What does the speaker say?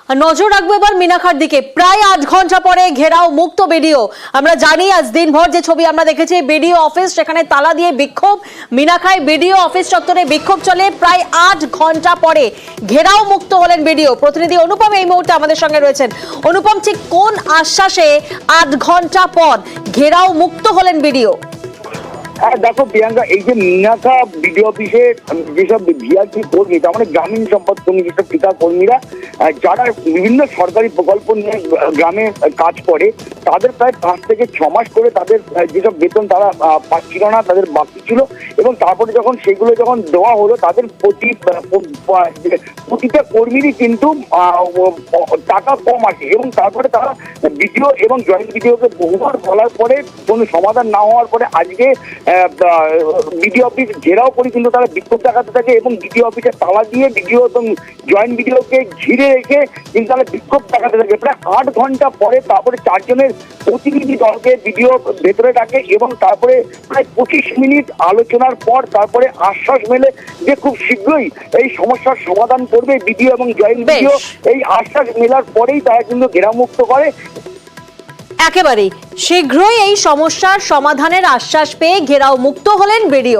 নজর রাখবো এবার মিনাখার দিকে। প্রায় 8 ঘন্টা পরে ঘেরাও মুক্ত বিডিও। আমরা জানি আজ দিনভর যে ছবি আমরা দেখেছি বিডিও অফিস, সেখানে তালা দিয়ে বিক্ষোভ। মিনাখায় বিডিও অফিস চত্বরে বিক্ষোভ চলে। প্রায় 8 ঘন্টা পরে ঘেরাও মুক্ত হলেন বিডিও। প্রতিনিধি অনুপম এই মুহূর্তে আমাদের সঙ্গে রয়েছেন। অনুপম, ঠিক কোন আশ্বাসে 8 ঘন্টা পর ঘেরাও মুক্ত হলেন বিডিও? হ্যাঁ দেখো প্রিয়াঙ্কা, এই যে মিনাখা বিডিও অফিসে যেসব ভিআরপি কর্মী, তার মানে গ্রামীণ সম্পদ কর্মী, যেসব ঠিকা কর্মীরা যারা বিভিন্ন সরকারি প্রকল্প নিয়ে গ্রামে কাজ করে, তাদের প্রায় 5 থেকে 6 মাস করে তাদের যেসব বেতন তারা পাচ্ছিল না, তাদের বাকি ছিল। এবং তারপরে যখন সেগুলো যখন দেওয়া হলো, তাদের প্রতিটা কর্মীরই কিন্তু টাকা কম আসে। এবং তারপরে তারা বিডিও এবং জয়েন্ট বিডিওকে বহুবার বলার পরে কোনো সমাধান না হওয়ার পরে আজকে বিডিও অফিস ঘেরাও করে কিন্তু তারা বিক্ষোভ দেখাতে থাকে এবং বিডিও অফিসে তালা দিয়ে বিডিও এবং জয়েন্ট বিডিওকে ঘিরে রেখে কিন্তু তারা বিক্ষোভ দেখাতে থাকে। প্রায় 8 ঘন্টা পরে তারপরে 4 জনের প্রতিনিধি দলকে বিডিও ভেতরে ডাকে এবং তারপরে প্রায় 25 মিনিট আলোচনার পর তারপরে আশ্বাস মেলে যে খুব শীঘ্রই এই সমস্যার সমাধান করবে বিডিও এবং জয়েন্ট বিডিও। এই আশ্বাস মেলার পরেই তারা কিন্তু ঘেরাও মুক্ত করে। একেবারেই শীঘ্রই এই সমস্যার সমাধানের আশ্বাস পেয়ে ঘেরাও মুক্ত হলেন বিডিও।